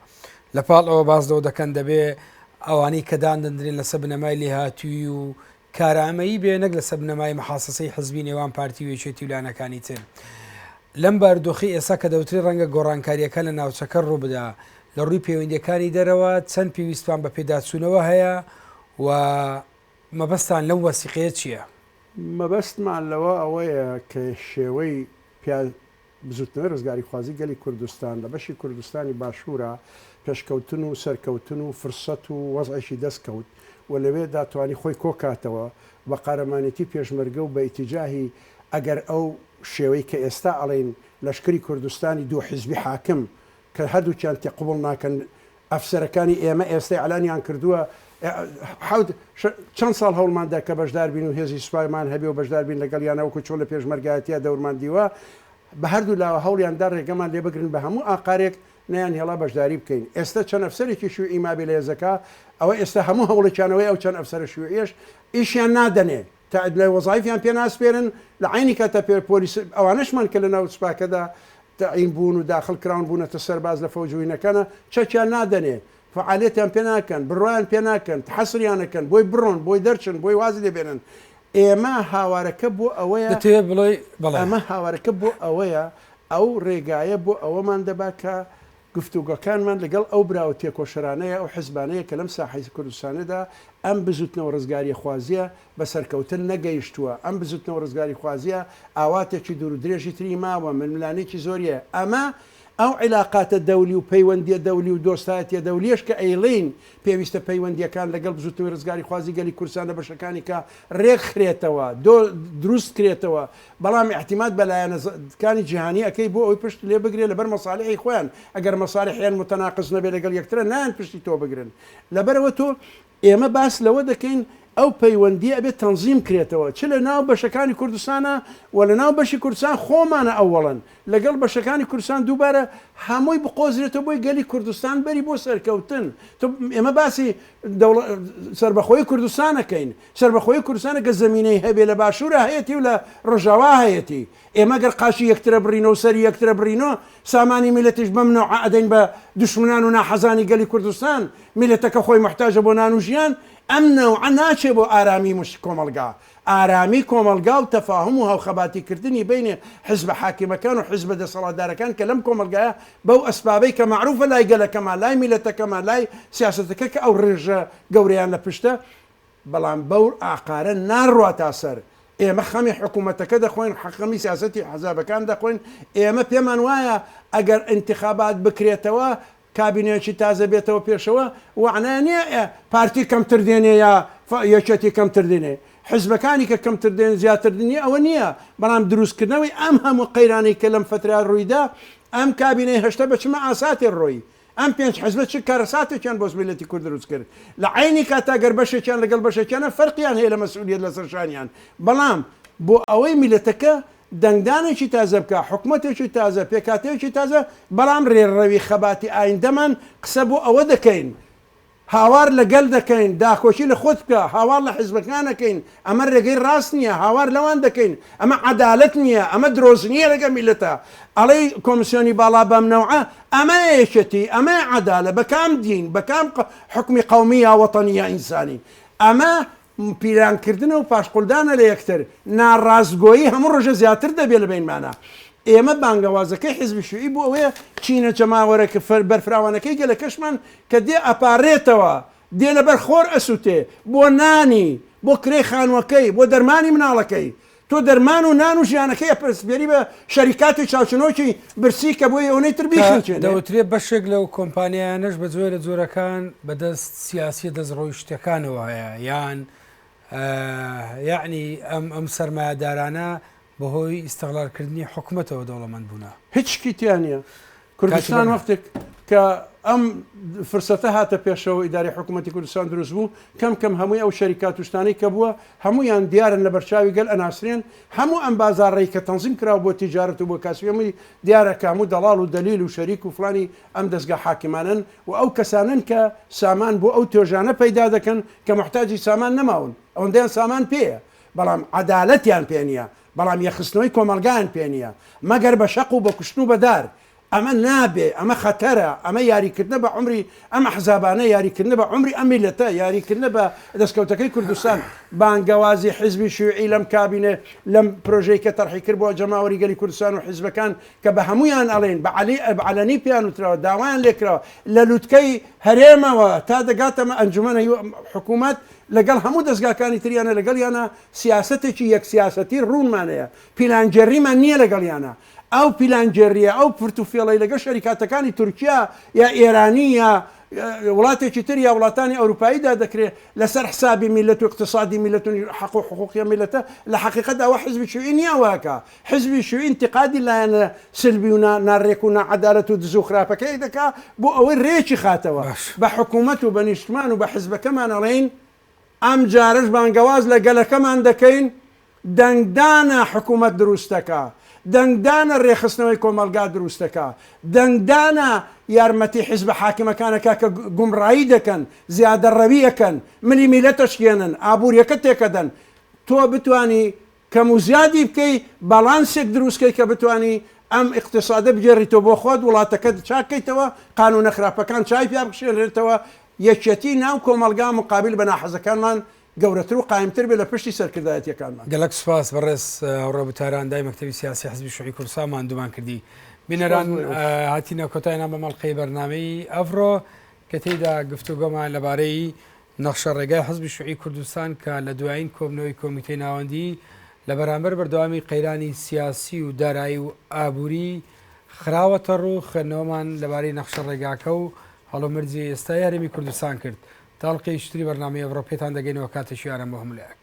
A: لە پاڵ ئەوە باز لەوە دەکەن دەبێ ئەوانەی کەدان دەندرێن لەسەر بنەمای لێهاتووی و کارامەیی بێ نەک لەسەر بنەمای مەحاسەسەی حزبی نێوان پارتی و یەکێتی ویلانەکانی تر لەم بارودۆخی ئێستا کە دەوتری ڕەنگە گۆڕانکاریەکە لە ناوچەکە ڕووبدا لە ڕووی پەیوەندیەکانی دەرەوە چەند پێویستان بە پێداچوونەوە هەیە و مەبەستان لەم وەسیقەیە چییە؟
B: مەبەستمان لەوە ئەوەیە کە شێوەی بزوتنەوەی ڕزگاری خوازی گەلی کوردستان لە بەشی کوردستانی باشوورە پێشکەوتن و سەرکەوتن و فرسەت و وەزعیشی دەستکەوت و لەوێ داتوانانی خۆی کۆکاتەوە بە قارەمانێتی پێشمەرگە و بە ئیتیجاهی ئەگەر ئەو شێوەی کە ئێستا ئەڵێن لەشکری کوردستانی دوو حیزبی حاکم کە هەردووچیان تێقبڵ ناکەن ئەفسەرەکانی ئێمە ئێستا ئەلانیان کردووە چەند ساڵ هەوڵماندا کە بەشدار بین و هێزی سوپایمان هەبێ و بەشدار بین لەگەڵ یانەوەکو چۆن لە پێشمەرگایەتە دەورماندیوە بە هەردوو لاوە هەوڵیاندا ڕێگەمان لێ بگرن بە هەموو ئاقارێک نیان هێڵا بەشداری بکەین ئێستا چەند ئەفسەرێکی شوئی ئیمابی لە هێزەکە ئەوە ئێستا هەموو هەوڵێکیانەوەی ئەو چەند ئەفسەرە شوئیش ئیشیان نادەنێ تا لە وەزایفیان پێ ناسپێرن لە عینی کاتە پێ پۆلیس ئەوانەشمان کە لە ناو سوپاکەدا تعین بوون و داخل کراون بوونەتە سەرباز لە فەوجوینەکەنە چەکیان نادەنێ فعالیتیان پێ ناکەن بڕوایان پێ ناکەن حەسریانەکەن بۆی بڕۆن بۆی دەرچن بۆی وازی لێبێنن ئێمە هاوارەکە بۆ ئەوەیە ئەمە هاوارەکە بۆ ئەوەیە ئەو ڕێگایە بۆ ئەوەمان دەبا کە گفتوگەکانمان لەگەڵ ئەو براوە تێکۆشەرانەیە ئەو حیزبانەیە کە لەم ساحەی کوردستانەدا ئەم بزوتنەوە ڕزگاری خوازیە بە سەرکەوتن نەگەیشتووە ئەم بزوتنەوە ڕزگاری خوازیە ئاواتێکی دوور و درێژی تری ماوە ململانێکی زۆریە ئەو عیلاقاتە دەولی و پەیوەندیە دەولی و دۆستایەتە دەولیش کە ئەیڵین پێویستە پەیوەندیەکان لەگەڵ بزوتنەوەی ڕزگاری خوازی گەلی کوردستان لە بەشەکانی کە ڕێک خرێتەوە دروست کرێتەوە بەڵام احتیمات بەلایەنەکانی جیهانی ئەەکەی بۆ ئەوی پشت لێ بگرێت لەبەر مەساڵحی خۆیان ئەگەر مەساڵحیان متەناقض نەبێت لەگەڵ یەکترە نان پشتی تۆ بگرن لەبەرەوە تۆ ئێمە باس لەوە دەکەین ئەو پەیوەندی ئەبێت تەنزیم کرێتەوە چ لە ناو بەشەکانی کوردستانە و لە ناو بەشی کوردستان خۆمانە ئەوەڵەن لەگەڵ بەشەکانی کوردستان دووبارە هەمووی بقۆزرێتەوە بۆی گەلی کوردستان بەری بۆ سەرکەوتن ئێمە باسی سربەخۆی کوردستانەکەین سربەخۆی کوردستانە کە زمینەی هەبێ لە باشوورە هەیەی و لە ڕۆژاوا هەیەی ئێمە گەر قاشی یەکترە بڕینەوە سەری یەکترە بڕینەوە سامانی میلەتیش بەمنەوە ئەدەین بە دوشمنان و ناحەزانی گەلی کوردستان میلەتەکە خۆی محتاجە بۆ نان و ژیان ئەم نەوعە ناچێ بۆ ئارامی کۆمەلگا ئارامی کۆمەلگا و تەفاهم و هاوخەباتیکردنی بینێ حزب حاکمەکان و حزب دەسەڵاتدارەکان کە لەم کۆمەلگایە بەو ئەسبابەی کە معروفە لای گەلەکەمان لای میلەتەکەمان لای سیاسەتەکە کە ئەو ڕێژە گەورەیان لە پشتە بەڵام بەو ئاقارە ناڕواتە سەر ئێمە خەمی حکوومەتەکە دەخۆین حەقەمی سیاسەتی حەزابەکان دەخۆین ئێمە پێمان وایە ئەگەر انتخابات بکرێتەوە کابینەیەکی تازە بێتەوە پێشەوە وعنانە پارتی کەمتر دێنێ یا یەکێتی کەمتر دێنێ حزبەکانی کە کەمتر دێن زیاتر دنیا ئەوە نییە بەڵام دروستکردنەوەی ئەم هەموو قەیرانەی کە لەم فترا ڕوویدا ئەم کابینەی هەشتا بە چمە ئاساتی ڕۆی ئەم پێنج حزبە چ کارەساتێکیان بۆ میلەتی کورد دروست کرد لە عینی کاتا گەر بەشێکیان لەگەڵ بەشێکیانە فەرقیان هەیە لە مەسئولیت لە سەرشانیان بەڵام بۆ ئەوەی میلەتەکە دەنگدانێکی تازە بکە حکوومەتێکی تازە پێکاتەیەکی تازە بەڵام ڕێڕەوی خەباتی ئایندەمان قسە بۆ ئەوە دەکەین هاوار لەگەل دەکەین داخۆشی لە خۆت بکە هاوار لە حیزبەکانەکەین ئەمە ڕێگەی ڕاست نییە هاوار لەوان دەکەین ئەمە عەدالەت نییە ئەمە درۆز نییە لەگە میلەتە ئەڵێ کۆمیسیۆنی باڵا بەم نەوعە ئەمە یەکێتی ئەمە عەدالە بەکام دین بەکام حکمی قەومی یا وەتەنی یا ئینسانی ئەمە پیرانکردنە و پاشقولدانە لە یەکتر ناڕازگۆیی هەموو ڕۆژە زیاتر دەبێت لە بینمانە ئێمە بانگەوازەکەی حیزبی شوعی بۆ ئەوەیە چینە جەماوەرەکە بەرفراوانەکەی گەلە کەشمان کە دێ ئەپارێتەوە دێ لەبەر خۆر ئەسووتێ بۆ نانی بۆ کرێ خانوەکەی بۆ دەرمانی مناڵەکەی تۆ دەرمان و نان و ژیانەکەی پرسبێری بە شەریکاتی چاوچنۆکی برسی کە بۆی ئەوەی تر بیخەنچێت
A: دەوترێت بەشێک لەو کۆمپانیانەش بە جۆرە جۆرەکان بەدەست سیاسی دەستڕۆی شتەکانەوە هەیە یان یعنی ئەم سەرمایهدارانە بەهۆی ئیستەغلالکردنی حکوومەتەوە دەوڵەمەند بوونا
B: هیچ شتیان نیە کوردستان وەختێک کە ئەم فرسەتە هاتە پێشەوە ئیداری حکوومەتی کوردستان دروست بوو کەم هەمووی ئەو شەریکات وشتانەی کە بووە هەمویان دیارن لە بەرچاوی گەل ئەناسرێن هەموو ئەم بازاڕێی کە تەنزیم کراوە بۆ تیجارەت و بۆ کاسبی دیارە کامو دەڵال و دلیل و شەریک و فلانی ئەم دەستگا حاکمانن و ئەو کەسانن کە سامان بۆ ئەو تۆژانە پەیدا دەکەن کە محتاجی سامان نەماون ئەوەندەیان سامان پێیە بەڵام عەدالەتیان پێ نییە بەڵام یەخستنەوەی کۆمەلگایان پێ نییە مەگەر بە شەق و بە کوشتن و بەدار ئەمە نابێ ئەمە خەتەرە ئەمە یاریکردنە بە عمری ئەم حزابانە یاریکردنە بە عمری ئەم میلەتە یاریکردنە بە دەستکەوتەکەی کوردستان بانگەوازی حیزبی شیوعی لەم کابینێ لەم پرۆژەی کە تەرحی کرد بۆ جەماوەری گەلی کوردستان و حیزبەکان کە بە هەمویان ئەڵێن بە عەلەنی پیان وترەوە داوایان لێکرەوە لە لووتکەی هەرێمەوە تا دەگاتەمە ئەنجومەنە حکوومەت لەگەڵ هەموو دەستگاکانی تریانە لەگەڵ یانە سیاسەتێکی یەک سیاسەتی ڕوونمانەیە پیلانجێڕیمان نییە لەگەڵ یانە ئەو پیلانجێریە ئەو پرتوفێڵی لەگە شەریکاتەکانی تورکیا یا ئێرانی یا وڵاتێکی تر یا وڵاتانی ئەوروپاییدا دەکرێت لەسەر حسابی میلەت و اقتصادی میلەت و حق و حقوقی میلەتە لە حقیقەتدا ئەوە حزبی شیوعی نییە واکە حزبی شیوعی انتقادی لایەنە سلبی و ناڕێک و نەعەدالەت و دز و خراپەکەی دەکا بۆ ئەوەی ڕێکی خاتەوە بە حکوومەت و بە نیشتمان و بە حزبەکەمان ئەڵێن ئەم جارش بانگەواز لە گەلەکەمان دەکەین دەنگدانە حکوومەت دروستەکە دەنگدانە ڕێخستنەوەی کۆمەلگا دروستەکە دەنگدانە یارمەتی حیزب حاکمەکانەکە کە گومڕایی دەکەن زیادە ڕەویەکەن ملی میلەتەشکێنن ئابوووریەکە تێکەدەن تۆ بتانی کەم و زیادی بکەی بەڵانسێک دروستکەی کە بتانی ئەم اقتصادە بگێڕیتەوە بۆ خۆت وڵاتەکە چاکەیتەوە قانونە خراپەکان چای پیا بخشێنێتەوە یەکێتی ناو کۆمەلگا مقابل بە ناحەزەکانمان گەورەتر و قایمتر بێ لە پشتی سەرکردایەتیەکانمان
A: گەلک سوپاس بەڕێز ڕۆبوتاران دای مەکتەبی سیاسی حزبی شیوعی کوردستانمان دوومان کردی بینەران هاتینە کۆتاییان بە مەڵقەی بەرنامەی ئەڤڕۆ کە تێیدا گفتوگۆمان لەبارەی نەخشە ڕێگای حزبی شیوعی کوردستان کە لە دوایین کۆبنەوەی کۆمیتەی ناوەندی لە بەرامبەر بەردەوامی قەیرانی سیاسی و دارایی و ئابووری خراوەتە ڕوو خوێندنەوەمان لەبارەی نەخشە ڕێگاکە و هەڵومەرجی ئێستا یاریمی کوردستان کرد تاڵقی شتری بەرنامەی ئەڤڕۆ پێتان دەگەینەوە کاتێکی یارم بۆ هەمولایەک.